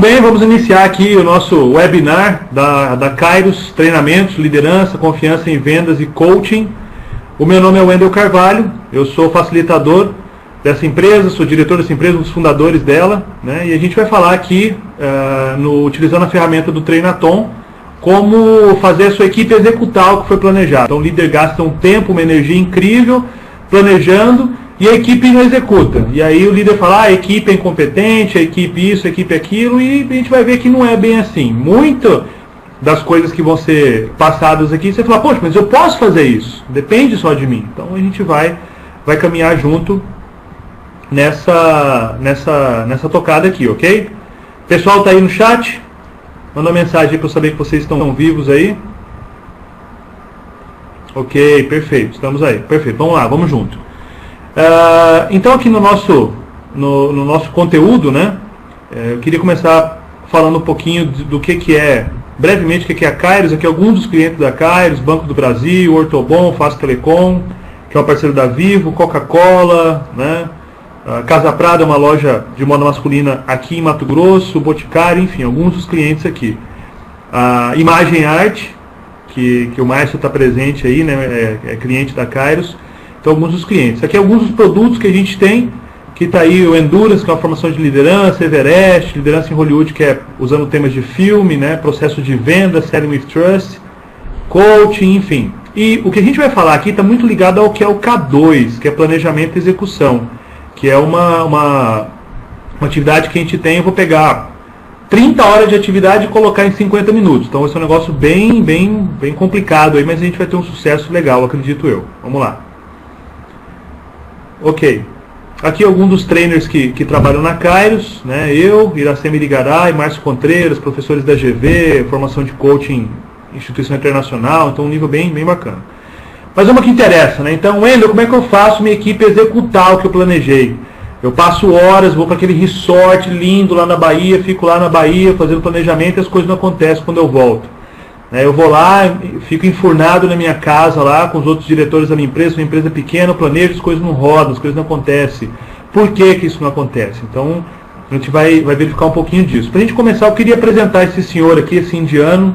bem, vamos iniciar aqui o nosso webinar da Kairos, treinamentos, liderança, confiança em vendas e coaching. O meu nome é Wendel Carvalho, eu sou facilitador dessa empresa, sou diretor dessa empresa, um dos fundadores dela, né? E a gente vai falar aqui, utilizando a ferramenta do Treinaton, como fazer a sua equipe executar o que foi planejado. Então o líder gasta um tempo, uma energia incrível planejando e a equipe não executa. E aí o líder fala, a equipe é incompetente, a equipe isso, a equipe aquilo, e a gente vai ver que não é bem assim. Muito das coisas que vão ser passadas aqui, você fala, poxa, mas eu posso fazer isso, depende só de mim. Então a gente vai caminhar junto nessa tocada aqui, ok? O pessoal tá aí no chat, manda uma mensagem para eu saber que vocês estão vivos aí. Ok, perfeito, estamos aí, perfeito, vamos lá, vamos junto. Então aqui no nosso conteúdo, né, eu queria começar falando um pouquinho do que é, brevemente, o que é a Kairos. Aqui alguns dos clientes da Kairos: Banco do Brasil, Ortobon, Fast Telecom, que é um parceiro da Vivo, Coca-Cola, né, Casa Prada, uma loja de moda masculina aqui em Mato Grosso, Boticário, enfim, alguns dos clientes aqui. A Imagem Arte, que o Márcio está presente aí, né, é cliente da Kairos. Então, alguns dos clientes. Aqui alguns dos produtos que a gente tem, que está aí o Endurance, que é uma formação de liderança, Everest, liderança em Hollywood, que é usando temas de filme, né, processo de venda, Selling with Trust, coaching, enfim. E o que a gente vai falar aqui está muito ligado ao que é o K2, que é planejamento e execução, que é uma atividade que a gente tem. Eu vou pegar 30 horas de atividade e colocar em 50 minutos. Então, esse é um negócio bem complicado aí, mas a gente vai ter um sucesso legal, acredito eu. Vamos lá. Ok, aqui alguns dos trainers que trabalham na Kairos, né? Eu, Iracema Irigaray, Márcio Contreiras, professores da GV, formação de coaching, instituição internacional, então um nível bem bacana. Mas vamos ao que interessa, né? Então, Wendel, como é que eu faço minha equipe executar o que eu planejei? Eu passo horas, vou para aquele resort lindo lá na Bahia, fico lá na Bahia fazendo planejamento e as coisas não acontecem quando eu volto. Eu vou lá, fico enfurnado na minha casa lá com os outros diretores da minha empresa, uma empresa pequena, eu planejo, as coisas não rodam, as coisas não acontecem. Por que isso não acontece? Então, a gente vai verificar um pouquinho disso. Para a gente começar, eu queria apresentar esse senhor aqui, esse indiano,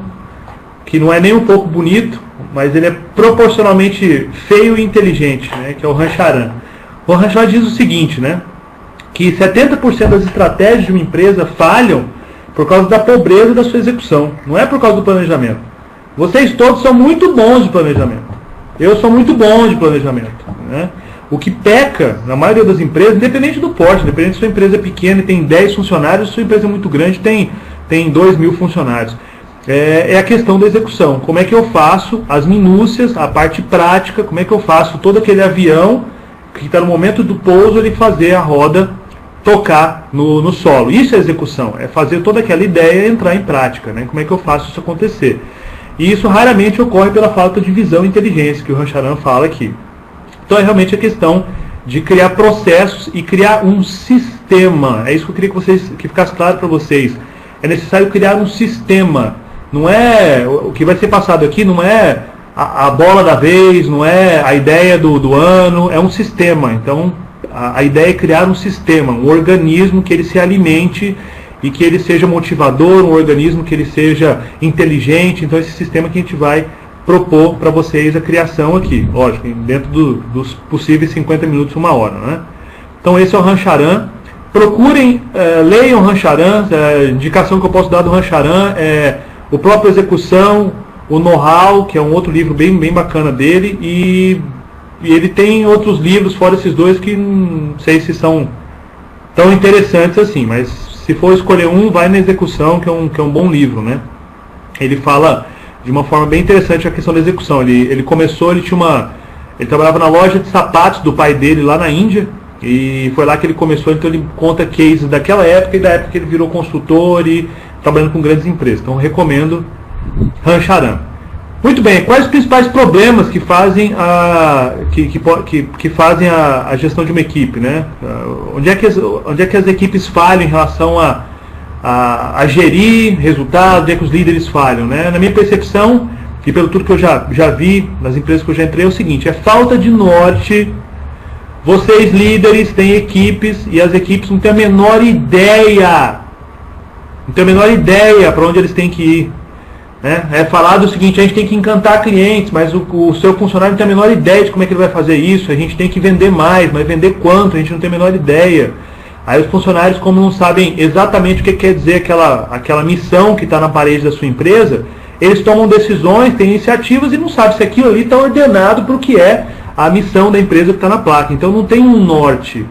que não é nem um pouco bonito, mas ele é proporcionalmente feio e inteligente, né, que é o Rancharan. O Rancharan diz o seguinte, né, que 70% das estratégias de uma empresa falham por causa da pobreza da sua execução, não é por causa do planejamento. Vocês todos são muito bons de planejamento. Eu sou muito bom de planejamento, né? O que peca na maioria das empresas, independente do porte, independente se sua empresa é pequena e tem 10 funcionários, se sua empresa é muito grande tem 2.000 funcionários. É a questão da execução. Como é que eu faço as minúcias, a parte prática, como é que eu faço todo aquele avião que está no momento do pouso, ele fazer a roda tocar no solo. Isso é execução, é fazer toda aquela ideia entrar em prática, né? Como é que eu faço isso acontecer? E isso raramente ocorre pela falta de visão e inteligência, que o Rancharan fala aqui. Então é realmente a questão de criar processos e criar um sistema. É isso que eu queria que ficasse claro para vocês. É necessário criar um sistema. Não é o que vai ser passado aqui, não é a bola da vez, não é a ideia do ano, é um sistema. Então a ideia é criar um sistema, um organismo que ele se alimente e que ele seja motivador, um organismo que ele seja inteligente. Então esse sistema que a gente vai propor para vocês a criação aqui, lógico, dentro dos possíveis 50 minutos, 1 hora, né? Então esse é o Rancharan. Procurem, leiam o Rancharan. A indicação que eu posso dar do Rancharan é o próprio Execução, o Know-How, que é um outro livro bem bacana dele, e ele tem outros livros fora esses dois que não sei se são tão interessantes assim, mas se for escolher um, vai na Execução, que é um bom livro, né? Ele fala de uma forma bem interessante a questão da execução. Ele começou, ele trabalhava na loja de sapatos do pai dele lá na Índia, e foi lá que ele começou. Então ele conta cases daquela época e da época que ele virou consultor e trabalhando com grandes empresas. Então recomendo Rancharan. Muito bem, quais os principais problemas que fazem a gestão de uma equipe, né? Onde é que as equipes falham em relação a gerir resultados, onde é que os líderes falham, né? Na minha percepção, e pelo tudo que eu já vi nas empresas que eu já entrei, é o seguinte: é falta de norte. Vocês líderes têm equipes e as equipes não têm a menor ideia não tem a menor ideia para onde eles têm que ir. Né? É falado o seguinte: a gente tem que encantar clientes, mas o seu funcionário não tem a menor ideia de como é que ele vai fazer isso. A gente tem que vender mais, mas vender quanto? A gente não tem a menor ideia. Aí os funcionários, como não sabem exatamente o que quer dizer aquela missão que está na parede da sua empresa, eles tomam decisões, têm iniciativas e não sabem se aquilo ali está ordenado para o que é a missão da empresa que está na placa. Então não tem um norte.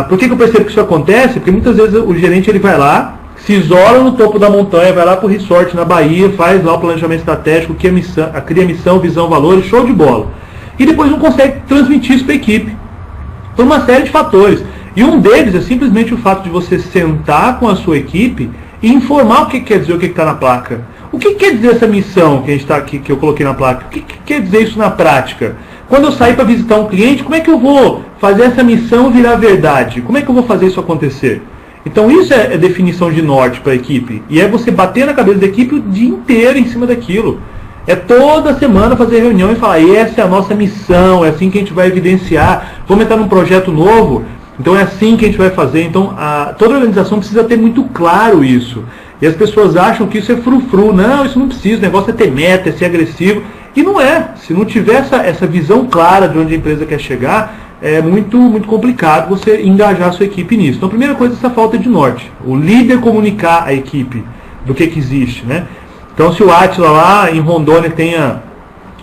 Por que eu percebo que isso acontece? Porque muitas vezes o gerente ele vai lá, se isola no topo da montanha, vai lá para o resort na Bahia, faz lá o planejamento estratégico, cria missão, visão, valores, show de bola. E depois não consegue transmitir isso para a equipe. Por uma série de fatores. E um deles é simplesmente o fato de você sentar com a sua equipe e informar o que quer dizer o que está na placa. O que quer dizer essa missão que a gente tá aqui, que eu coloquei na placa? O que quer dizer isso na prática? Quando eu sair para visitar um cliente, como é que eu vou fazer essa missão virar verdade? Como é que eu vou fazer isso acontecer? Então isso é definição de norte para a equipe. E é você bater na cabeça da equipe o dia inteiro em cima daquilo. É toda semana fazer reunião e falar: essa é a nossa missão, é assim que a gente vai evidenciar. Vamos entrar num projeto novo, então é assim que a gente vai fazer. Então toda organização precisa ter muito claro isso. E as pessoas acham que isso é frufru. Não, isso não precisa, o negócio é ter meta, é ser agressivo. E não é. Se não tiver essa visão clara de onde a empresa quer chegar, é muito, muito complicado você engajar a sua equipe nisso. Então a primeira coisa é essa falta de norte. O líder comunicar à equipe do que existe. Né? Então se o Átila lá em Rondônia tem a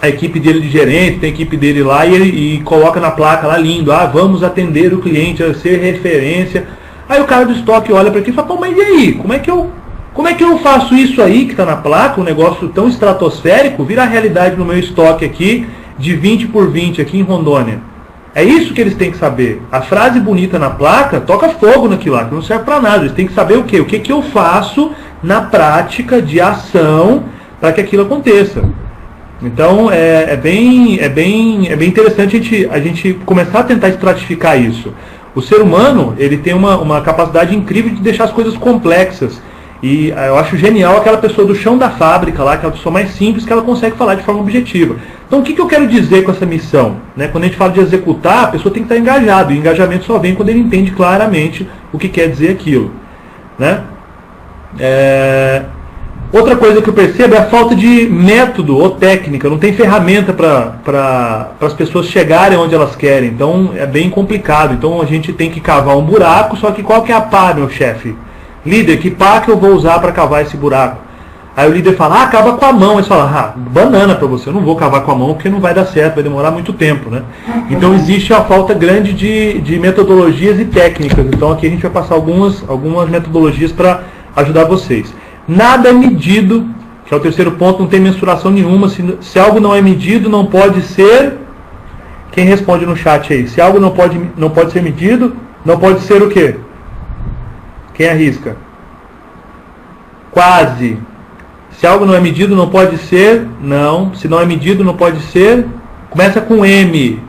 equipe dele de gerente, tem a equipe dele lá e coloca na placa lá lindo: vamos atender o cliente, a ser referência. Aí o cara do estoque olha para aqui e fala: pô, mas e aí? Como é que eu faço isso aí que está na placa, um negócio tão estratosférico, virar realidade no meu estoque aqui, de 20 por 20 aqui em Rondônia? É isso que eles têm que saber. A frase bonita na placa toca fogo naquilo lá, que não serve para nada. Eles têm que saber o quê? O que eu faço na prática de ação para que aquilo aconteça. Então é bem interessante a gente começar a tentar estratificar isso. O ser humano ele tem uma capacidade incrível de deixar as coisas complexas. E eu acho genial aquela pessoa do chão da fábrica lá, aquela pessoa mais simples, que ela consegue falar de forma objetiva. Então o que eu quero dizer com essa missão? Né? Quando a gente fala de executar, a pessoa tem que estar engajada. E o engajamento só vem quando ele entende claramente o que quer dizer aquilo. Né? Outra coisa que eu percebo é a falta de método ou técnica. Não tem ferramenta para as pessoas chegarem onde elas querem. Então é bem complicado. Então a gente tem que cavar um buraco, só que qual que é a pá, meu chefe? Líder, que pá que eu vou usar para cavar esse buraco? Aí o líder fala: cava com a mão. Aí você fala: banana para você, eu não vou cavar com a mão porque não vai dar certo, vai demorar muito tempo. Né? Então existe uma falta grande de metodologias e técnicas. Então aqui a gente vai passar algumas metodologias para ajudar vocês. Nada é medido, que é o terceiro ponto, não tem mensuração nenhuma. Se algo não é medido, não pode ser... Quem responde no chat aí? Se algo não pode ser medido, não pode ser o quê? Quem arrisca? Quase. Se algo não é medido, não pode ser. Não. Se não é medido, não pode ser. Começa com M.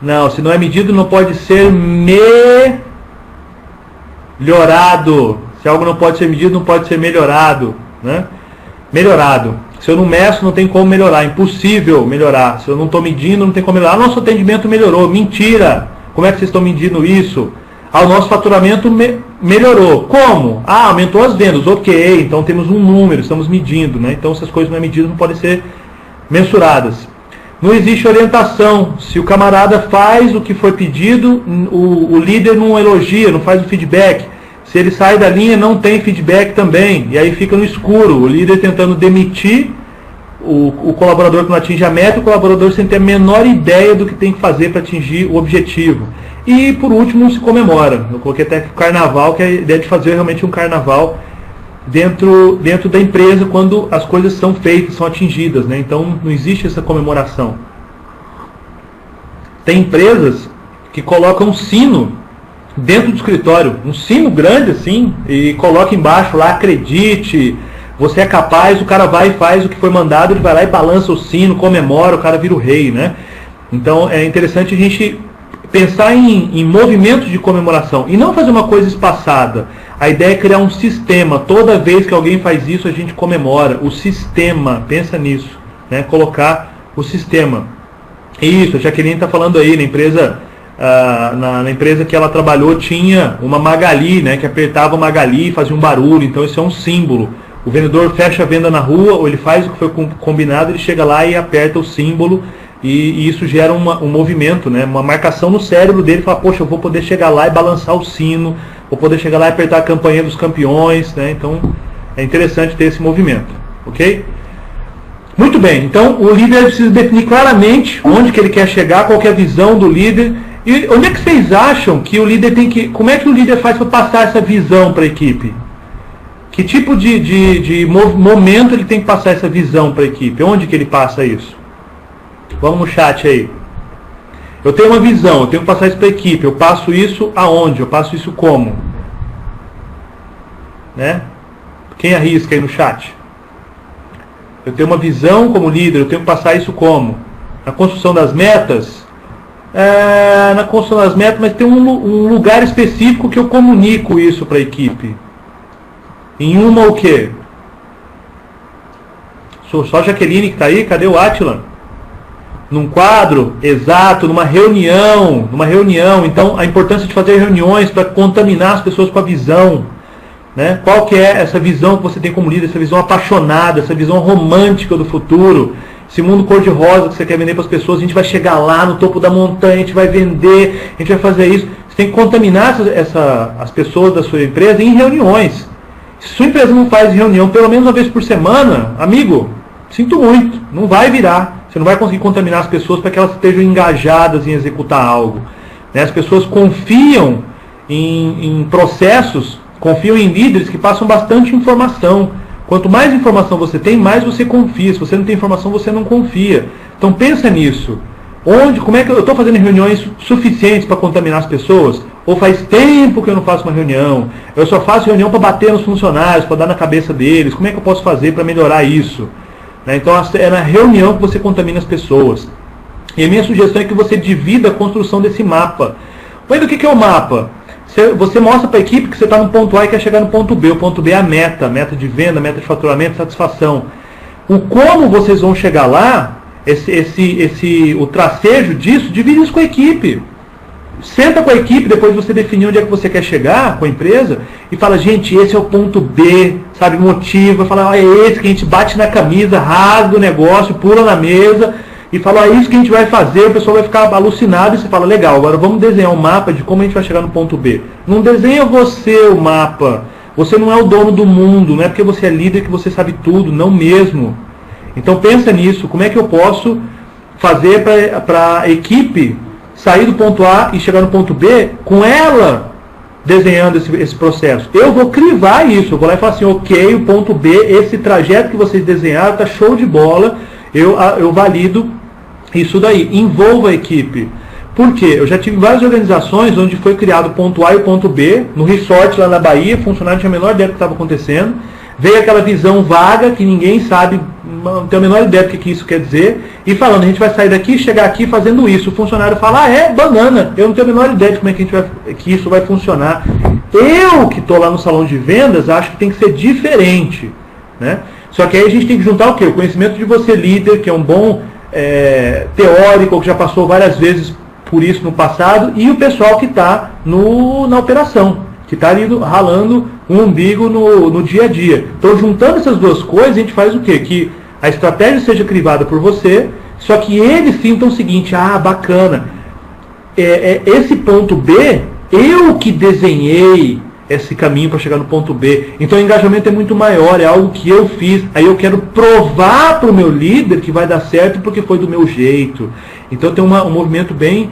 Não. Se não é medido, não pode ser melhorado. Se algo não pode ser medido, não pode ser melhorado. Né? Melhorado. Se eu não meço, não tem como melhorar. Impossível melhorar. Se eu não estou medindo, não tem como melhorar. Nosso atendimento melhorou. Mentira. Como é que vocês estão medindo isso? O nosso faturamento melhorou. Como? Aumentou as vendas. Ok, então temos um número, estamos medindo. Né? Então essas coisas não é medidas, não podem ser mensuradas. Não existe orientação. Se o camarada faz o que foi pedido, o líder não elogia, não faz o feedback. Se ele sai da linha, não tem feedback também. E aí fica no escuro. O líder tentando demitir o colaborador que não atinge a meta, o colaborador sem ter a menor ideia do que tem que fazer para atingir o objetivo. E por último, não se comemora. Eu coloquei até carnaval, que é a ideia de fazer realmente um carnaval dentro da empresa quando as coisas são feitas, são atingidas. Né? Então não existe essa comemoração. Tem empresas que colocam um sino dentro do escritório, um sino grande assim, e coloca embaixo lá: acredite, você é capaz. O cara vai e faz o que foi mandado, ele vai lá e balança o sino, comemora, o cara vira o rei. Né? Então é interessante a gente pensar em movimentos de comemoração e não fazer uma coisa espaçada. A ideia é criar um sistema. Toda vez que alguém faz isso, a gente comemora. O sistema, pensa nisso, né? Colocar o sistema. Isso, a Jaqueline está falando aí, na empresa na empresa que ela trabalhou tinha uma Magali, né, que apertava a Magali e fazia um barulho, então isso é um símbolo. O vendedor fecha a venda na rua, ou ele faz o que foi combinado, ele chega lá e aperta o símbolo, e isso gera um movimento, né, uma marcação no cérebro dele, fala, poxa, eu vou poder chegar lá e balançar o sino, vou poder chegar lá e apertar a campainha dos campeões, né, então é interessante ter esse movimento, ok? Muito bem, então o líder precisa definir claramente onde que ele quer chegar, qual que é a visão do líder. E onde é que vocês acham que o líder tem que... Como é que o líder faz para passar essa visão para a equipe? Que tipo de momento ele tem que passar essa visão para a equipe? Onde que ele passa isso? Vamos no chat aí. Eu tenho uma visão, eu tenho que passar isso para a equipe. Eu passo isso aonde? Eu passo isso como? Né? Quem arrisca aí no chat? Eu tenho uma visão como líder, eu tenho que passar isso como? Na construção das metas? Na construção das metas, mas tem um lugar específico que eu comunico isso para a equipe. Em uma o quê? Só a Jaqueline que está aí? Cadê o Átila? Num quadro, exato, numa reunião. Então, a importância de fazer reuniões para contaminar as pessoas com a visão. Né? Qual que é essa visão que você tem como líder? Essa visão apaixonada, essa visão romântica do futuro. Esse mundo cor-de-rosa que você quer vender para as pessoas, a gente vai chegar lá no topo da montanha, a gente vai vender, a gente vai fazer isso. Você tem que contaminar as pessoas da sua empresa em reuniões. Se sua empresa não faz reunião pelo menos uma vez por semana, amigo, sinto muito, não vai virar. Você não vai conseguir contaminar as pessoas para que elas estejam engajadas em executar algo. Né? As pessoas confiam em processos, confiam em líderes que passam bastante informação. Quanto mais informação você tem, mais você confia. Se você não tem informação, você não confia. Então pensa nisso. Como é que eu estou fazendo reuniões suficientes para contaminar as pessoas? Ou faz tempo que eu não faço uma reunião? Eu só faço reunião para bater nos funcionários, para dar na cabeça deles. Como é que eu posso fazer para melhorar isso? Então é na reunião que você contamina as pessoas. E a minha sugestão é que você divida a construção desse mapa. Mas o que é o mapa? Você mostra para a equipe que você está no ponto A e quer chegar no ponto B. O ponto B é a meta de venda, meta de faturamento, satisfação. O como vocês vão chegar lá, o tracejo disso, divide isso com a equipe. Senta com a equipe, depois você definir onde é que você quer chegar com a empresa, e fala, gente, esse é o ponto B, sabe, motiva, fala, é esse que a gente bate na camisa, rasga o negócio, pula na mesa, e fala, é isso que a gente vai fazer, o pessoal vai ficar alucinado, e você fala, legal, agora vamos desenhar um mapa de como a gente vai chegar no ponto B. Não desenha você o mapa, você não é o dono do mundo, não é porque você é líder que você sabe tudo, não mesmo. Então pensa nisso, como é que eu posso fazer para a equipe sair do ponto A e chegar no ponto B com ela desenhando esse processo. Eu vou crivar isso, eu vou lá e falar assim, ok, o ponto B, esse trajeto que vocês desenharam está show de bola, eu valido isso daí, envolva a equipe. Por quê? Eu já tive várias organizações onde foi criado o ponto A e o ponto B, no resort lá na Bahia, o funcionário tinha a menor ideia do que estava acontecendo, veio aquela visão vaga que ninguém sabe, não tem a menor ideia do que isso quer dizer, e falando, a gente vai sair daqui, chegar aqui fazendo isso. O funcionário fala, banana, eu não tenho a menor ideia de como é que isso vai funcionar. Eu que estou lá no salão de vendas, acho que tem que ser diferente. Né? Só que aí a gente tem que juntar o quê? O conhecimento de você líder, que é um bom teórico, que já passou várias vezes por isso no passado, e o pessoal que está na operação, que está ali ralando um umbigo no dia a dia. Então, juntando essas duas coisas, a gente faz o quê? Que a estratégia seja crivada por você, só que eles sintam o seguinte, bacana, esse ponto B, eu que desenhei esse caminho para chegar no ponto B. Então, o engajamento é muito maior, é algo que eu fiz. Aí eu quero provar para o meu líder que vai dar certo porque foi do meu jeito. Então, tem um movimento bem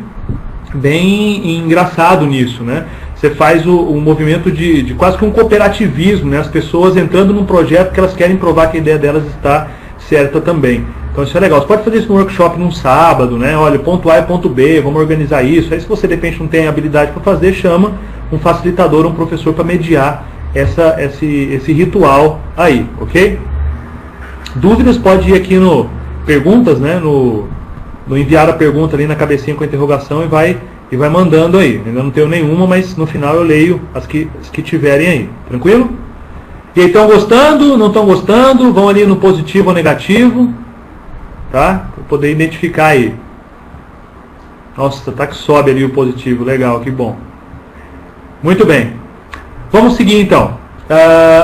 engraçado nisso, né? Você faz um movimento de quase que um cooperativismo, né? As pessoas entrando num projeto que elas querem provar que a ideia delas está certa também. Então isso é legal. Você pode fazer isso no workshop num sábado, né? Olha, ponto A e ponto B, vamos organizar isso. Aí se você de repente não tem habilidade para fazer, chama um facilitador, um professor para mediar esse ritual aí, ok? Dúvidas pode ir aqui no perguntas, né? No enviar a pergunta ali na cabecinha com a interrogação e vai mandando aí. Ainda não tenho nenhuma, mas no final eu leio as que tiverem aí. Tranquilo? E aí, estão gostando? Não estão gostando? Vão ali no positivo ou negativo. Tá? Para poder identificar aí. Nossa, tá que sobe ali o positivo. Legal, que bom. Muito bem. Vamos seguir então.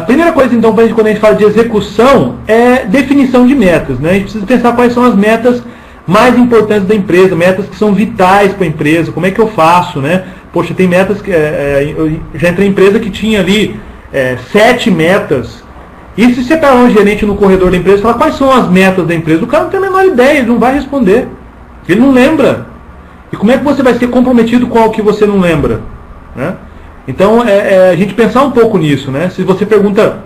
Primeira coisa então, quando a gente fala de execução, é definição de metas, né? A gente precisa pensar quais são as metas mais importantes da empresa, metas que são vitais para a empresa, como é que eu faço, né? Poxa, tem metas que... eu já entrei em empresa que tinha ali 7 metas. E se você parar um gerente no corredor da empresa e falar quais são as metas da empresa, o cara não tem a menor ideia, ele não vai responder. Ele não lembra. E como é que você vai ser comprometido com algo que você não lembra? Né? Então, a gente pensar um pouco nisso, né? Se você pergunta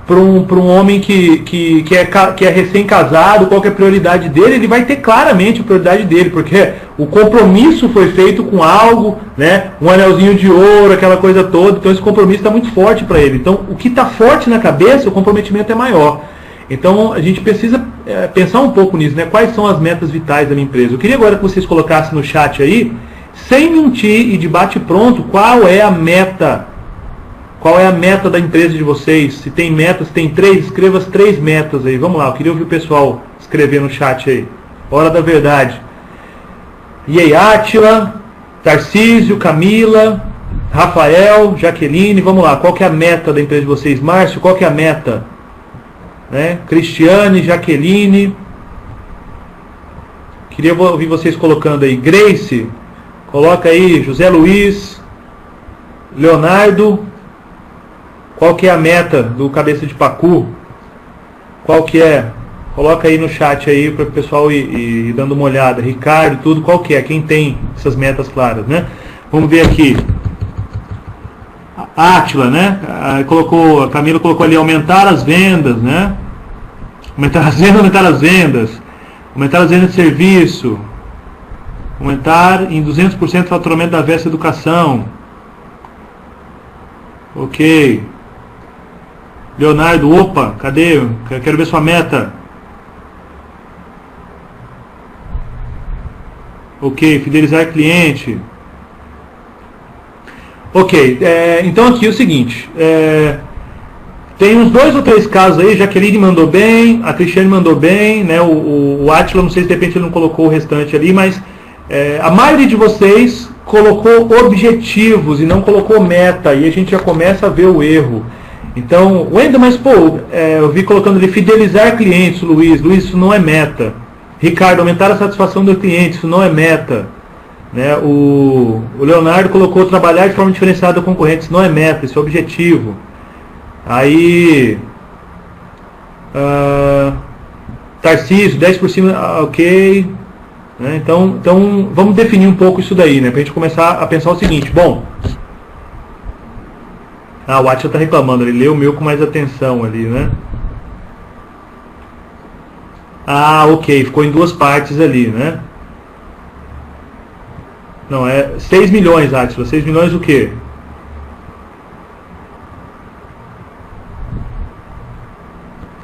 para um homem que é recém-casado, qual que é a prioridade dele, ele vai ter claramente a prioridade dele, porque o compromisso foi feito com algo, né? Um anelzinho de ouro, aquela coisa toda, então esse compromisso está muito forte para ele. Então, o que está forte na cabeça, o comprometimento é maior. Então, a gente precisa pensar um pouco nisso, né? Quais são as metas vitais da minha empresa? Eu queria agora que vocês colocassem no chat aí, sem mentir e de bate-pronto, qual é a meta? Qual é a meta da empresa de vocês? Se tem metas, se tem 3, escreva as 3 metas aí. Vamos lá, eu queria ouvir o pessoal escrever no chat aí. Hora da verdade. E aí, Átila, Tarcísio, Camila, Rafael, Jaqueline, vamos lá. Qual que é a meta da empresa de vocês? Márcio, qual que é a meta? Né? Cristiane, Jaqueline. Queria ouvir vocês colocando aí. Grace, coloca aí. José Luiz, Leonardo, qual que é a meta do Cabeça de Pacu? Qual que é? Coloca aí no chat aí para o pessoal ir dando uma olhada. Ricardo, tudo, qual que é? Quem tem essas metas claras, né? Vamos ver aqui. Átila, né? A Camila colocou ali aumentar as vendas, né? Aumentar as vendas. Aumentar as vendas de serviço. Aumentar em 200% o faturamento da Vesta Educação. Ok. Leonardo, opa, cadê? Quero ver sua meta. Ok, fidelizar cliente. Ok, então aqui é o seguinte, tem uns 2 ou 3 casos aí, Jaqueline mandou bem, a Cristiane mandou bem, né? O Átila, não sei se de repente ele não colocou o restante ali, mas a maioria de vocês colocou objetivos e não colocou meta, e a gente já começa a ver o erro. Então, Wendel, mas eu vi colocando ali fidelizar clientes, Luiz, isso não é meta. Ricardo, aumentar a satisfação do cliente, isso não é meta. Né? O Leonardo colocou trabalhar de forma diferenciada da concorrente, isso não é meta, isso é objetivo. Aí, Tarcísio, 10 por cima, ok. Né? Então, vamos definir um pouco isso daí, né? Para a gente começar a pensar o seguinte, bom... o Atila está reclamando, ele leu o meu com mais atenção ali, né? Ok, ficou em 2 partes ali, né? Não, 6 milhões, Atila. 6 milhões o quê?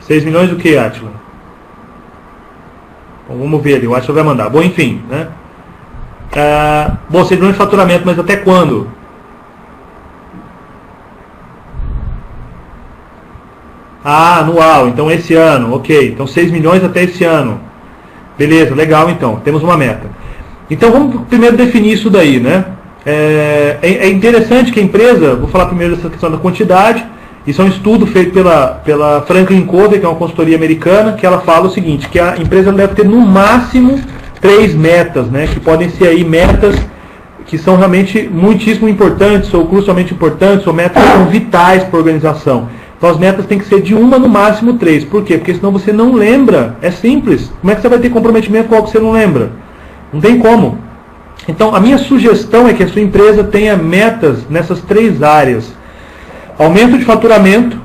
$6 milhões o quê, Atila? Bom, vamos ver ali, o Atila vai mandar. Bom, enfim, né? 6 milhões de faturamento, mas até quando? Anual, então esse ano, ok. Então 6 milhões até esse ano. Beleza, legal então, temos uma meta. Então vamos primeiro definir isso daí, né? É interessante que a empresa, vou falar primeiro dessa questão da quantidade. Isso é um estudo feito pela Franklin Covey, que é uma consultoria americana, que ela fala o seguinte, que a empresa deve ter no máximo 3 metas, né? Que podem ser aí metas que são realmente muitíssimo importantes, ou crucialmente importantes, ou metas que são vitais para a organização. Então as metas têm que ser de 1 no máximo 3. Por quê? Porque senão você não lembra. É simples. Como é que você vai ter comprometimento com algo que você não lembra? Não tem como. Então a minha sugestão é que a sua empresa tenha metas nessas 3 áreas. Aumento de faturamento,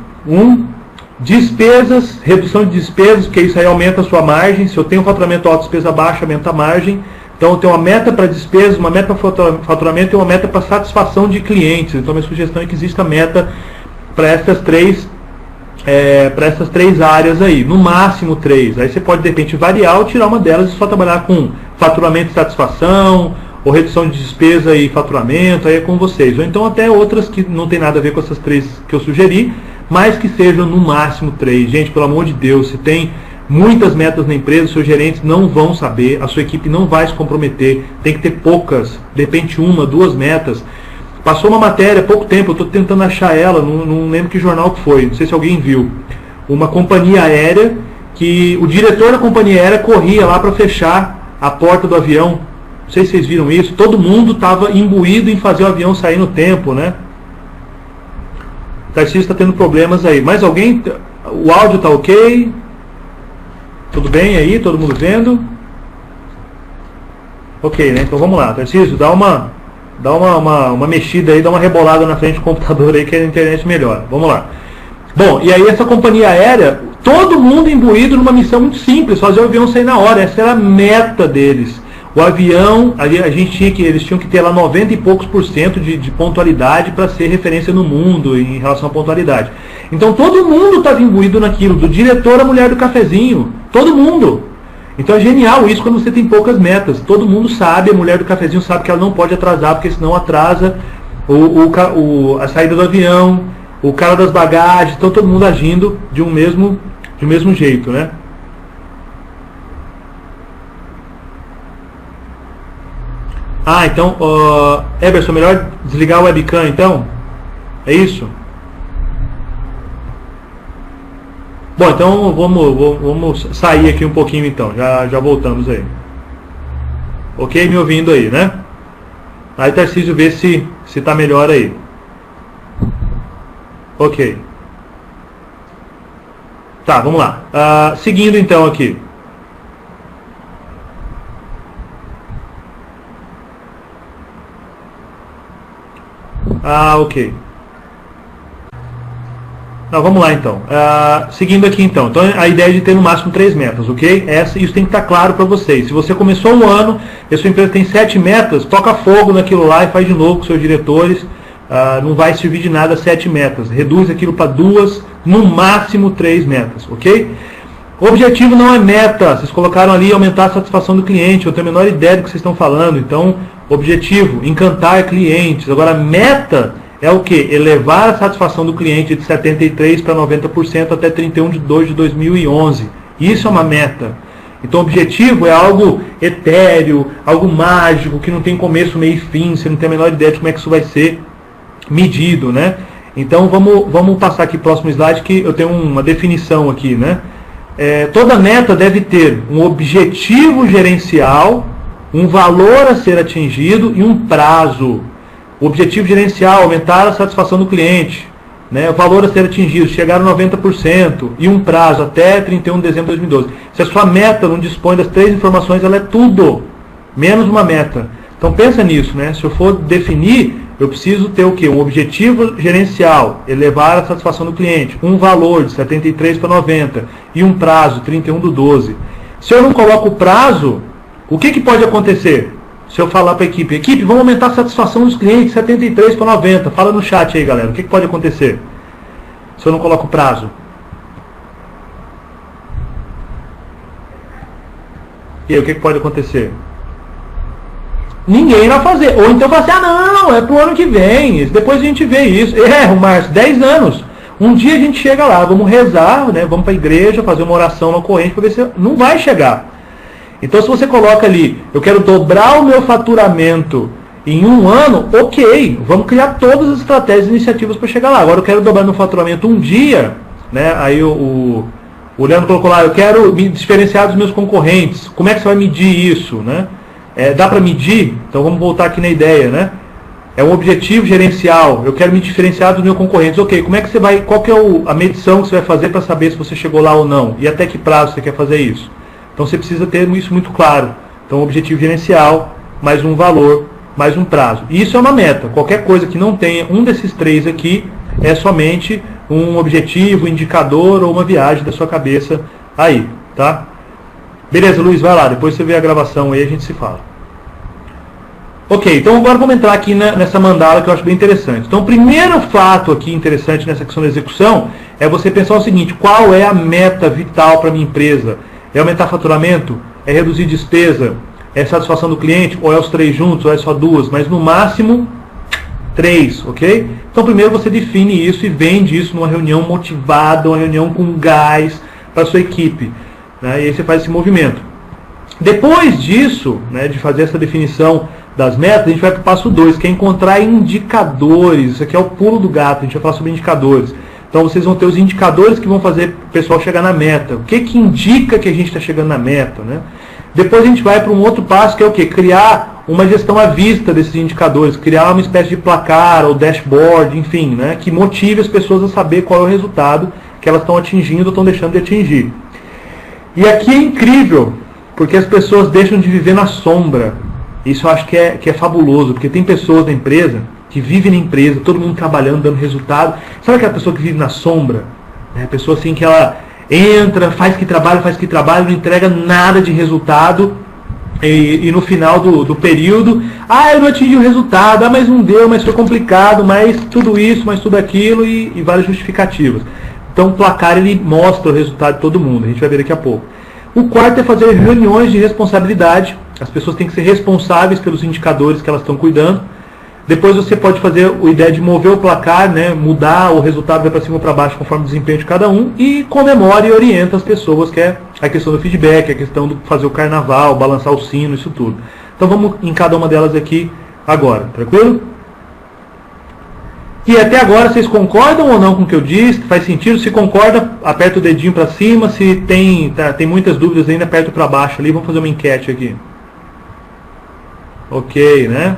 despesas, redução de despesas, porque isso aí aumenta a sua margem. Se eu tenho faturamento alto, despesa baixa, aumenta a margem. Então eu tenho uma meta para despesas, uma meta para faturamento e uma meta para satisfação de clientes. Então a minha sugestão é que exista meta para essas 3 áreas aí, no máximo 3. Aí você pode de repente variar ou tirar uma delas e só trabalhar com faturamento e satisfação, ou redução de despesa e faturamento, aí é com vocês. Ou então até outras que não tem nada a ver com essas 3 que eu sugeri, mas que sejam no máximo 3. Gente, pelo amor de Deus, se tem muitas metas na empresa, seus gerentes não vão saber, a sua equipe não vai se comprometer, tem que ter poucas, de repente 1, 2 metas. Passou uma matéria há pouco tempo, eu estou tentando achar ela, não lembro que jornal que foi, não sei se alguém viu. Uma companhia aérea, que o diretor da companhia aérea corria lá para fechar a porta do avião. Não sei se vocês viram isso, todo mundo estava imbuído em fazer o avião sair no tempo, né? O Tarcísio está tendo problemas aí. Mais alguém? O áudio está ok? Tudo bem aí? Todo mundo vendo? Ok, né? Então vamos lá. Tarcísio, dá uma mexida aí, dá uma rebolada na frente do computador aí que a internet melhora. Vamos lá. Bom, e aí essa companhia aérea, todo mundo imbuído numa missão muito simples, fazer o avião sair na hora. Essa era a meta deles. O avião, eles tinham que ter lá 90 e poucos % de pontualidade para ser referência no mundo em relação à pontualidade. Então todo mundo estava imbuído naquilo, do diretor à mulher do cafezinho, todo mundo. Então é genial isso quando você tem poucas metas. Todo mundo sabe, a mulher do cafezinho sabe que ela não pode atrasar, porque senão atrasa a saída do avião, o cara das bagagens, então todo mundo agindo de um mesmo jeito, né? Ah, então, Eberson, melhor desligar o webcam, então? É isso? Bom, então vamos sair aqui um pouquinho, então. Já voltamos aí. Ok? Me ouvindo aí, né? Aí, Tarcísio, vê se tá melhor aí. Ok. Tá, vamos lá. Seguindo, então, aqui. Ok. Não, vamos lá então. Seguindo aqui então. Então a ideia é de ter no máximo 3 metas, ok? Isso tem que estar claro para vocês. Se você começou um ano e a sua empresa tem 7 metas, toca fogo naquilo lá e faz de novo com seus diretores. Não vai servir de nada 7 metas. Reduz aquilo para 2, no máximo 3 metas, ok? O objetivo não é meta. Vocês colocaram ali aumentar a satisfação do cliente. Eu tenho a menor ideia do que vocês estão falando. Então, objetivo, encantar clientes. Agora, meta é o que? Elevar a satisfação do cliente de 73% para 90% até 31/2 de 2011. Isso é uma meta. Então, o objetivo é algo etéreo, algo mágico, que não tem começo, meio e fim. Você não tem a menor ideia de como é que isso vai ser medido, né? Então, vamos passar aqui para o próximo slide, que eu tenho uma definição aqui, né? Toda meta deve ter um objetivo gerencial, um valor a ser atingido e um prazo. O objetivo gerencial, aumentar a satisfação do cliente, né? O valor a ser atingido, chegar a 90% e um prazo até 31 de dezembro de 2012. Se a sua meta não dispõe das 3 informações, ela é tudo, menos uma meta. Então pensa nisso, né? Se eu for definir, eu preciso ter o quê? Um objetivo gerencial, elevar a satisfação do cliente, um valor de 73 para 90 e um prazo, 31/12. Se eu não coloco o prazo, o que pode acontecer? Se eu falar para a equipe, vamos aumentar a satisfação dos clientes, 73 para 90. Fala no chat aí, galera, o que pode acontecer? Se eu não coloco o prazo. E aí, o que pode acontecer? Ninguém vai fazer. Ou então vai ser, não, é pro ano que vem, depois a gente vê isso. Márcio, 10 anos. Um dia a gente chega lá, vamos rezar, né? Vamos para a igreja, fazer uma oração na corrente para ver se não vai chegar. Então se você coloca ali, eu quero dobrar o meu faturamento em um ano, ok, vamos criar todas as estratégias e iniciativas para chegar lá. Agora eu quero dobrar meu faturamento um dia, né? Aí o Leandro colocou lá, eu quero me diferenciar dos meus concorrentes. Como é que você vai medir isso, né? Dá para medir? Então vamos voltar aqui na ideia, né? É um objetivo gerencial, eu quero me diferenciar dos meus concorrentes. Ok, como é que você vai, qual que é a medição que você vai fazer para saber se você chegou lá ou não? E até que prazo você quer fazer isso? Então você precisa ter isso muito claro. Então objetivo gerencial, mais um valor, mais um prazo. E isso é uma meta. Qualquer coisa que não tenha um desses 3 aqui é somente um objetivo, indicador ou uma viagem da sua cabeça aí, tá? Beleza, Luiz, vai lá, depois você vê a gravação aí e a gente se fala. Ok, então agora vamos entrar aqui nessa mandala que eu acho bem interessante. Então o primeiro fato aqui interessante nessa questão da execução é você pensar o seguinte, qual é a meta vital para a minha empresa? É aumentar faturamento? É reduzir despesa? É satisfação do cliente? Ou é os 3 juntos? Ou é só 2? Mas no máximo 3, ok? Então primeiro você define isso e vende isso numa reunião motivada, uma reunião com gás para a sua equipe. né? E aí você faz esse movimento. Depois disso, né, de fazer essa definição das metas, a gente vai para o passo 2, que é encontrar indicadores. Isso aqui é o pulo do gato, a gente vai falar sobre indicadores. Então vocês vão ter os indicadores que vão fazer o pessoal chegar na meta. O que indica que a gente está chegando na meta, né? Depois a gente vai para um outro passo, que é o quê? Criar uma gestão à vista desses indicadores, criar uma espécie de placar ou dashboard, enfim, né, que motive as pessoas a saber qual é o resultado que elas estão atingindo ou estão deixando de atingir. E aqui é incrível, porque as pessoas deixam de viver na sombra. Isso eu acho que é fabuloso, porque tem pessoas na empresa que vivem na empresa, todo mundo trabalhando, dando resultado. Sabe aquela pessoa que vive na sombra? A pessoa assim que ela entra, faz que trabalha, não entrega nada de resultado, e no final do período, eu não atingi o resultado, mas não deu, mas foi complicado, mas tudo isso, mas tudo aquilo, e várias justificativas. Então o placar ele mostra o resultado de todo mundo, a gente vai ver daqui a pouco. O quarto é fazer reuniões de responsabilidade. As pessoas têm que ser responsáveis pelos indicadores que elas estão cuidando. Depois você pode fazer a ideia de mover o placar, né, mudar o resultado, vai para cima ou para baixo conforme o desempenho de cada um, e comemora e orienta as pessoas, que é a questão do feedback, a questão do fazer o carnaval, balançar o sino, isso tudo. Então vamos em cada uma delas aqui agora, tranquilo? E até agora vocês concordam ou não com o que eu disse? Faz sentido? Se concorda, aperta o dedinho para cima. Se tem muitas dúvidas ainda, aperta para baixo ali. Vamos fazer uma enquete aqui. Ok, né?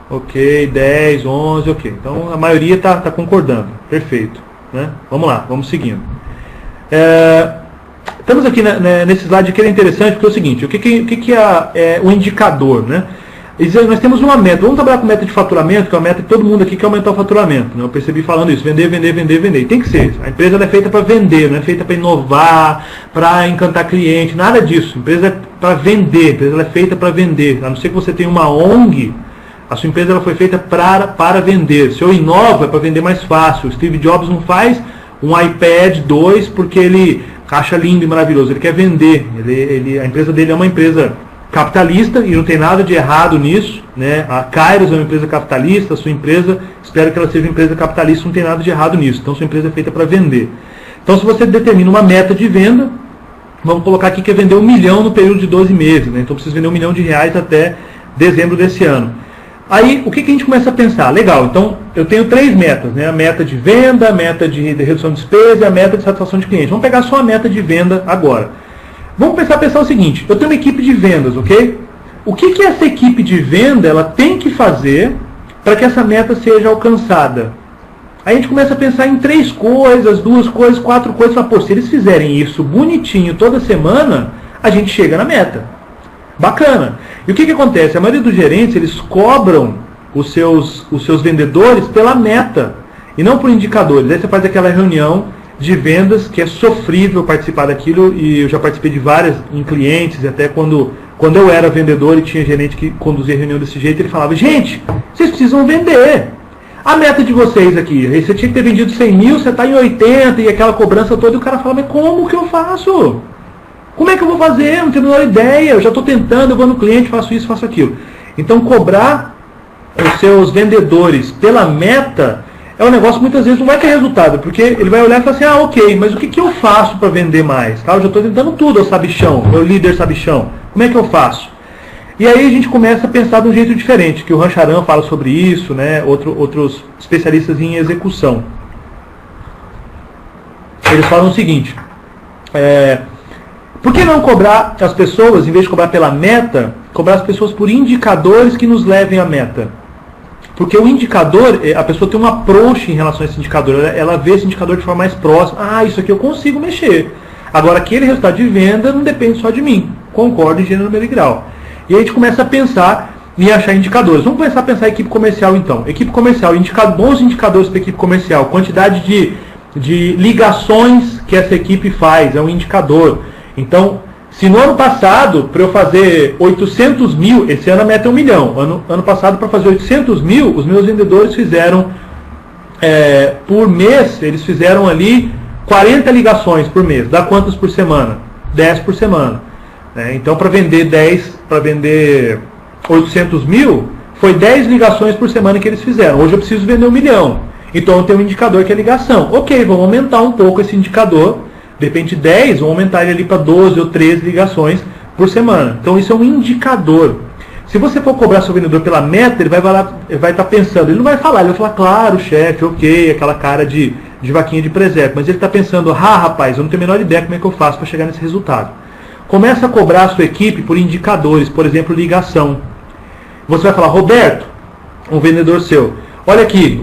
Ok, 10, 11, ok. Então a maioria está concordando. Perfeito, né? Vamos lá, vamos seguindo. Estamos aqui nesse slide que é interessante, porque é o seguinte, o que é o indicador, né? Nós temos uma meta, vamos trabalhar com meta de faturamento, que é uma meta que todo mundo aqui quer aumentar o faturamento, né? Eu percebi falando isso, vender. E tem que ser, a empresa é feita para vender, não é feita para inovar, para encantar cliente, nada disso. A empresa é para vender, a empresa é feita para vender, a não ser que você tenha uma ONG, a sua empresa ela foi feita para vender. Se eu inovo é para vender mais fácil. O Steve Jobs não faz um iPad 2 porque ele acha lindo e maravilhoso, ele quer vender. A empresa dele é uma empresa capitalista e não tem nada de errado nisso, né? A Kairos é uma empresa capitalista, a sua empresa, espero que ela seja uma empresa capitalista, não tem nada de errado nisso. Então sua empresa é feita para vender. Então se você determina uma meta de venda, vamos colocar aqui que é vender 1 milhão no período de 12 meses, né? Então precisa vender R$1 milhão até dezembro desse ano. Aí o que a gente começa a pensar? Legal, então eu tenho 3 metas, né? A meta de venda, a meta de redução de despesa e a meta de satisfação de cliente. Vamos pegar só a meta de venda agora. Vamos pensar o seguinte, eu tenho uma equipe de vendas, ok? O que essa equipe de venda ela tem que fazer para que essa meta seja alcançada? Aí a gente começa a pensar em 3 coisas, 2 coisas, 4 coisas. Fala, pô, se eles fizerem isso bonitinho toda semana, a gente chega na meta. Bacana. E o que acontece? A maioria dos gerentes, eles cobram os seus vendedores pela meta e não por indicadores. Aí você faz aquela reunião de vendas que é sofrível participar daquilo, e eu já participei de várias em clientes, e até quando eu era vendedor e tinha gerente que conduzia reunião desse jeito, ele falava, gente, vocês precisam vender. A meta de vocês aqui, você tinha que ter vendido 100 mil, você está em 80, e aquela cobrança toda, e o cara fala, mas como que eu faço? Como é que eu vou fazer? Não tenho a menor ideia, eu já estou tentando, eu vou no cliente, faço isso, faço aquilo. Então cobrar os seus vendedores pela meta é um negócio que muitas vezes não vai ter resultado, porque ele vai olhar e falar assim, ok, mas o que eu faço para vender mais? Tá? Eu já estou tentando tudo, sabichão, meu líder sabichão, como é que eu faço? E aí a gente começa a pensar de um jeito diferente, que o Rancharan fala sobre isso, né? Outros especialistas em execução. Eles falam o seguinte, por que não cobrar as pessoas, em vez de cobrar pela meta, cobrar as pessoas por indicadores que nos levem à meta? Porque o indicador, a pessoa tem um approach em relação a esse indicador, ela vê esse indicador de forma mais próxima, isso aqui eu consigo mexer. Agora, aquele resultado de venda não depende só de mim, concordo em gênero, número e grau. E aí a gente começa a pensar em achar indicadores. Vamos começar a pensar em equipe comercial então. Equipe comercial, bons indicadores para a equipe comercial, quantidade de ligações que essa equipe faz, é um indicador. Então, se no ano passado, para eu fazer 800 mil, esse ano a meta é 1 milhão. Ano passado, para fazer 800 mil, os meus vendedores fizeram, por mês, eles fizeram ali 40 ligações por mês. Dá quantas por semana? 10 por semana. Então, para vender 800 mil, foi 10 ligações por semana que eles fizeram. Hoje eu preciso vender 1 milhão. Então, eu tenho um indicador que é ligação. Ok, vamos aumentar um pouco esse indicador De repente 10, vão aumentar ele ali para 12 ou 13 ligações por semana. Então isso é um indicador. Se você for cobrar seu vendedor pela meta, ele vai estar pensando, ele não vai falar, ele vai falar, claro, chefe, ok, aquela cara de vaquinha de presépio, mas ele está pensando, rapaz, eu não tenho a menor ideia como é que eu faço para chegar nesse resultado. Começa a cobrar a sua equipe por indicadores, por exemplo, ligação. Você vai falar, Roberto, um vendedor seu, olha aqui,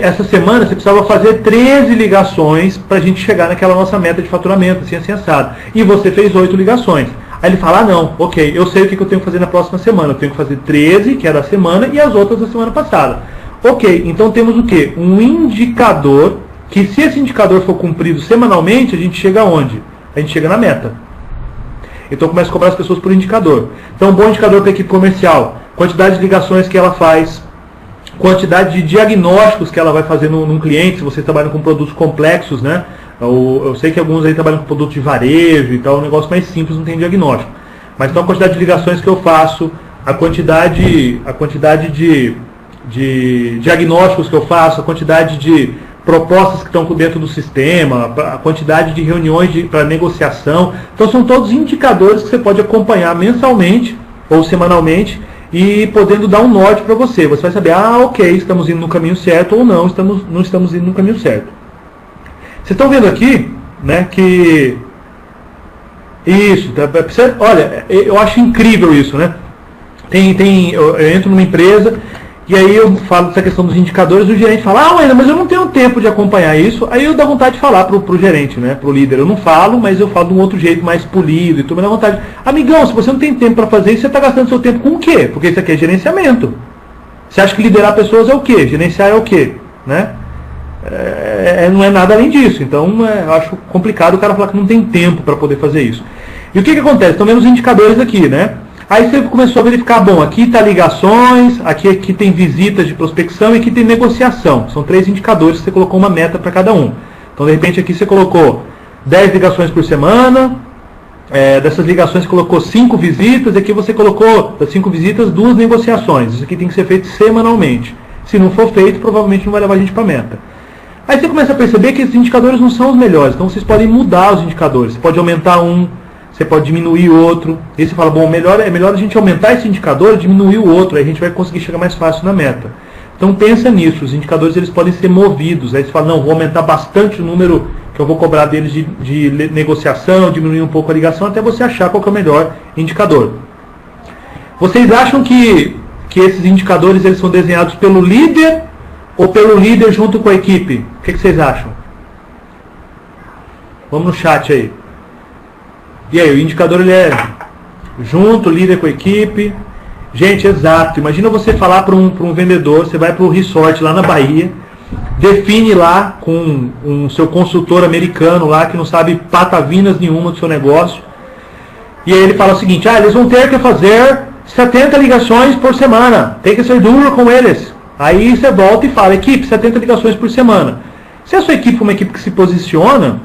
essa semana você precisava fazer 13 ligações para a gente chegar naquela nossa meta de faturamento, assim assado. E você fez 8 ligações. Aí ele fala, não, ok, eu sei o que eu tenho que fazer na próxima semana. Eu tenho que fazer 13, que é da semana, e as outras da semana passada. Ok, então temos o quê? Um indicador, que se esse indicador for cumprido semanalmente, a gente chega aonde? A gente chega na meta. Então começa a cobrar as pessoas por indicador. Então um bom indicador para a equipe comercial, quantidade de ligações que ela faz, quantidade de diagnósticos que ela vai fazer num cliente, se vocês trabalham com produtos complexos, né? Eu sei que alguns aí trabalham com produto de varejo e tal, um negócio mais simples, não tem diagnóstico. Mas então a quantidade de ligações que eu faço, a quantidade de diagnósticos que eu faço, a quantidade de propostas que estão dentro do sistema, a quantidade de reuniões para negociação. Então são todos indicadores que você pode acompanhar mensalmente ou semanalmente e podendo dar um norte para você. Você vai saber, ok, estamos indo no caminho certo ou não estamos indo no caminho certo. Vocês estão vendo aqui, né, que isso, olha, eu acho incrível isso, né? Eu entro numa empresa e aí eu falo dessa questão dos indicadores, o gerente fala, mas eu não tenho tempo de acompanhar isso. Aí eu dou vontade de falar pro gerente, né, pro líder. Eu não falo, mas eu falo de um outro jeito mais polido e tudo, mas dá vontade. Amigão, se você não tem tempo para fazer isso, você está gastando seu tempo com o quê? Porque isso aqui é gerenciamento. Você acha que liderar pessoas é o quê? Gerenciar é o quê? Né? Não é nada além disso. Então eu acho complicado o cara falar que não tem tempo para poder fazer isso. E o que acontece? Estão vendo os indicadores aqui, né? Aí você começou a verificar, bom, aqui está ligações, aqui tem visitas de prospecção e aqui tem negociação. São 3 indicadores, você colocou uma meta para cada um. Então de repente aqui você colocou 10 ligações por semana, dessas ligações você colocou 5 visitas, e aqui você colocou das 5 visitas 2 negociações. Isso aqui tem que ser feito semanalmente. Se não for feito, provavelmente não vai levar a gente para a meta. Aí você começa a perceber que esses indicadores não são os melhores, então vocês podem mudar os indicadores. Você pode aumentar um, você pode diminuir outro. E você fala, bom, é melhor a gente aumentar esse indicador e diminuir o outro, aí a gente vai conseguir chegar mais fácil na meta. Então pensa nisso, os indicadores eles podem ser movidos. Aí você fala, não, vou aumentar bastante o número que eu vou cobrar deles de negociação, diminuir um pouco a ligação, até você achar qual que é o melhor indicador. Vocês acham que esses indicadores eles são desenhados pelo líder ou pelo líder junto com a equipe? O que vocês acham? Vamos no chat aí. E aí, o indicador ele é junto, líder com a equipe. Gente, exato. Imagina você falar para um vendedor, você vai para o resort lá na Bahia, define lá com um seu consultor americano lá, que não sabe patavinas nenhuma do seu negócio. E aí ele fala o seguinte, eles vão ter que fazer 70 ligações por semana. Tem que ser duro com eles. Aí você volta e fala, equipe, 70 ligações por semana. Se a sua equipe for uma equipe que se posiciona,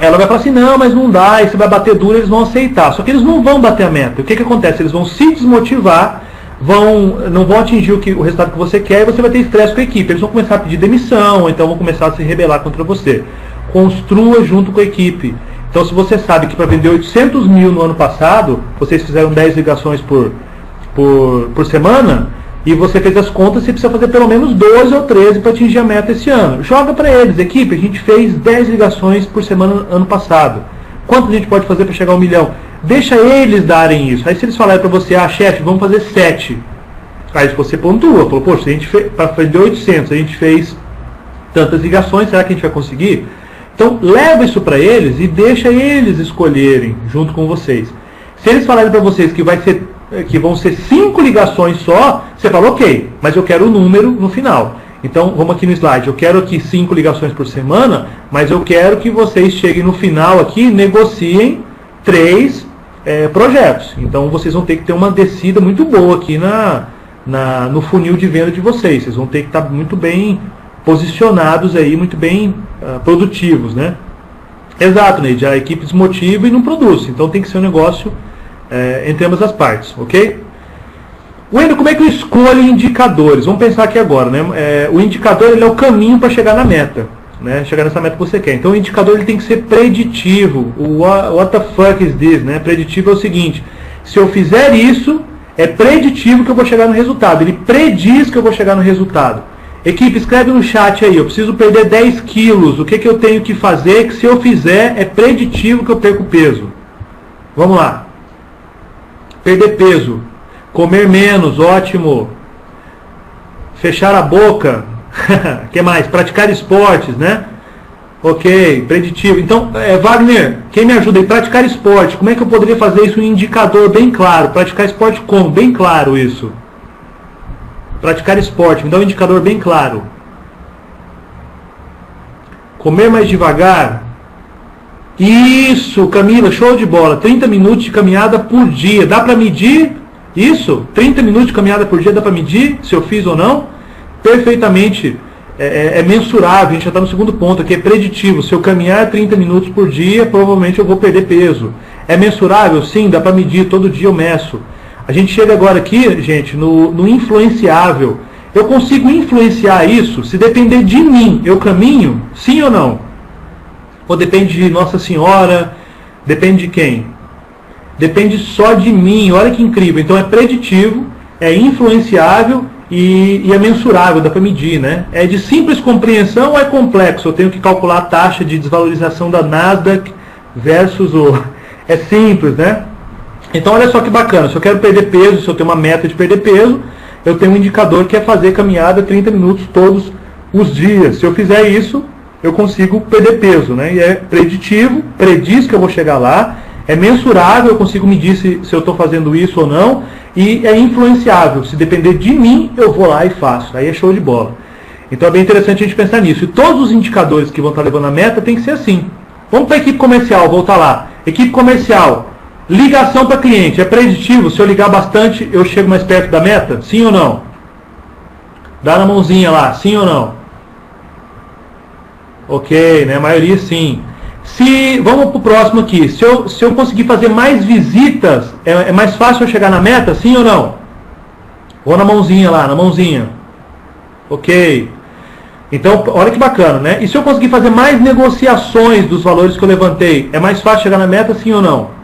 ela vai falar assim, não, mas não dá, e você vai bater duro, eles vão aceitar. Só que eles não vão bater a meta. O que acontece? Eles vão se desmotivar, não vão atingir o resultado que você quer, e você vai ter estresse com a equipe. Eles vão começar a pedir demissão, então vão começar a se rebelar contra você. Construa junto com a equipe. Então se você sabe que para vender 800 mil no ano passado, vocês fizeram 10 ligações por semana, e você fez as contas, você precisa fazer pelo menos 12 ou 13 para atingir a meta esse ano. Joga para eles, equipe, a gente fez 10 ligações por semana ano passado. Quanto a gente pode fazer para chegar a 1 milhão? Deixa eles darem isso. Aí se eles falarem para você, chefe, vamos fazer 7. Aí você pontua, falou, poxa, se a gente para fazer 800, a gente fez tantas ligações, será que a gente vai conseguir? Então leva isso para eles e deixa eles escolherem junto com vocês. Se eles falarem para vocês que vão ser 5 ligações só, você fala, ok, mas eu quero o número no final. Então, vamos aqui no slide, eu quero aqui 5 ligações por semana, mas eu quero que vocês cheguem no final aqui e negociem 3 projetos. Então, vocês vão ter que ter uma descida muito boa aqui no funil de venda de vocês. Vocês vão ter que estar muito bem posicionados aí, muito bem produtivos, né? Exato, Neide, a equipe desmotiva e não produz. Então, tem que ser um negócio entre ambas as partes, ok? Wendel, como é que eu escolho indicadores? Vamos pensar aqui agora, né? O indicador ele é o caminho para chegar na meta. né? Chegar nessa meta que você quer. Então o indicador ele tem que ser preditivo. O what the fuck is this, né? Preditivo é o seguinte: se eu fizer isso, é preditivo que eu vou chegar no resultado. Ele prediz que eu vou chegar no resultado. Equipe, escreve no chat aí, eu preciso perder 10 quilos. O que eu tenho que fazer que se eu fizer é preditivo que eu perco peso? Vamos lá. Perder peso. Comer menos, ótimo. Fechar a boca. O que mais? Praticar esportes, né? Ok, preditivo. Então, Wagner, quem me ajuda aí? Praticar esporte. Como é que eu poderia fazer isso? Um indicador bem claro. Praticar esporte como? Bem claro isso. Praticar esporte. Me dá um indicador bem claro. Comer mais devagar. Isso, Camila, show de bola. 30 minutos de caminhada por dia. Dá para medir isso? 30 minutos de caminhada por dia dá para medir se eu fiz ou não? Perfeitamente. É mensurável. A gente já está no segundo ponto aqui. É preditivo. Se eu caminhar 30 minutos por dia, provavelmente eu vou perder peso. É mensurável? Sim, dá para medir. Todo dia eu meço. A gente chega agora aqui, gente, no influenciável. Eu consigo influenciar isso se depender de mim. Eu caminho? Sim ou não? Ou depende de Nossa Senhora? Depende de quem? Depende só de mim. Olha que incrível. Então é preditivo, é influenciável e é mensurável, dá para medir, né? É de simples compreensão ou é complexo? Eu tenho que calcular a taxa de desvalorização da Nasdaq versus o... É simples, né? Então olha só que bacana. Se eu quero perder peso, se eu tenho uma meta de perder peso, eu tenho um indicador que é fazer caminhada 30 minutos todos os dias. Se eu fizer isso, eu consigo perder peso, né? E é preditivo, prediz que eu vou chegar lá, é mensurável, eu consigo medir se eu estou fazendo isso ou não, e é influenciável. Se depender de mim, eu vou lá e faço. Aí é show de bola. Então é bem interessante a gente pensar nisso. E todos os indicadores que vão estar levando a meta tem que ser assim. Vamos para a equipe comercial, voltar lá. Equipe comercial. Ligação para cliente, é preditivo? Se eu ligar bastante, eu chego mais perto da meta? Sim ou não? Dá na mãozinha lá, sim ou não? Ok, né? A maioria sim. Vamos para o próximo aqui. Se eu conseguir fazer mais visitas, é mais fácil eu chegar na meta? Sim ou não? Ou na mãozinha lá, na mãozinha. Ok. Então, olha que bacana, né? E se eu conseguir fazer mais negociações dos valores que eu levantei, é mais fácil chegar na meta? Sim ou não?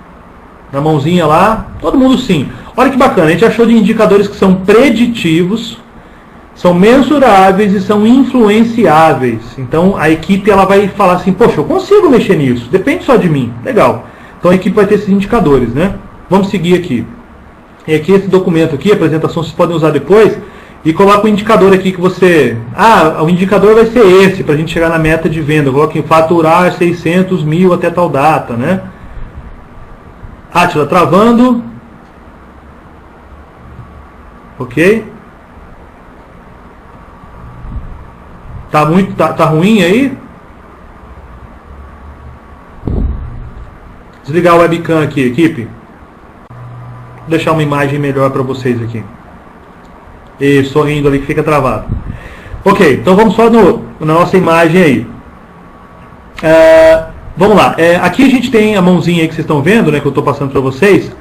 Na mãozinha lá, todo mundo sim. Olha que bacana, a gente achou de indicadores que são preditivos, são mensuráveis e são influenciáveis. Então a equipe ela vai falar assim, poxa, eu consigo mexer nisso, depende só de mim. Legal. Então a equipe vai ter esses indicadores, né? Vamos seguir aqui. E aqui esse documento aqui, a apresentação vocês podem usar depois, e coloca o indicador aqui que você... o indicador vai ser esse, para a gente chegar na meta de venda. Coloca em faturar 600 mil até tal data, né? Átila, travando. Ok. Tá ruim aí? Desligar o webcam aqui, equipe. Vou deixar uma imagem melhor para vocês aqui. E sorrindo ali que fica travado. Ok, então vamos só na nossa imagem aí. Vamos lá, aqui a gente tem a mãozinha aí que vocês estão vendo, né, que eu estou passando para vocês.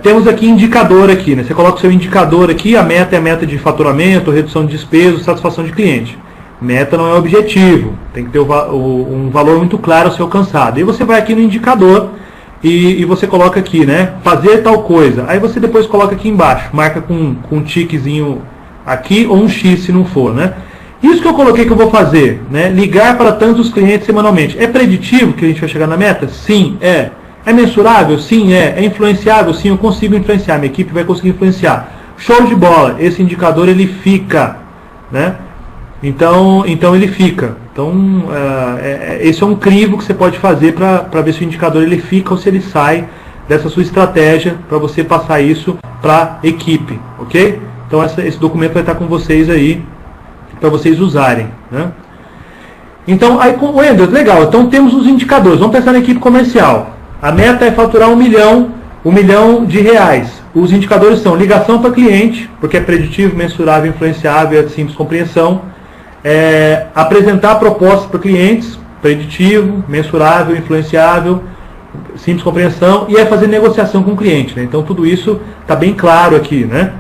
Temos aqui indicador aqui, né? Você coloca o seu indicador aqui, a meta é a meta de faturamento, redução de despesas, satisfação de cliente. Meta não é objetivo, tem que ter um valor muito claro a ser alcançado. E você vai aqui no indicador e você coloca aqui, né, fazer tal coisa. Aí você depois coloca aqui embaixo, marca com um tiquezinho aqui ou um X se não for, né? Isso que eu coloquei que eu vou fazer, né? Ligar para tantos clientes semanalmente. É preditivo que a gente vai chegar na meta? Sim, é. É mensurável? Sim, é. É influenciável? Sim, eu consigo influenciar. Minha equipe vai conseguir influenciar. Show de bola. Esse indicador, ele fica, né? Então ele fica. Então, esse é um crivo que você pode fazer para ver se o indicador ele fica ou se ele sai dessa sua estratégia para você passar isso para a equipe, ok? Então, esse documento vai estar com vocês aí para vocês usarem, né? Então, aí com o Wendel, legal. Então, temos os indicadores. Vamos pensar na equipe comercial. A meta é faturar R$1 milhão de reais. Os indicadores são ligação para cliente, porque é preditivo, mensurável, influenciável, é de simples compreensão. Apresentar propostas para clientes, preditivo, mensurável, influenciável, simples compreensão, e fazer negociação com o cliente, né? Então tudo isso está bem claro aqui, né?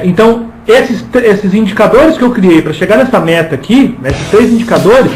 Então esses indicadores que eu criei para chegar nessa meta aqui, né, esses 3 indicadores,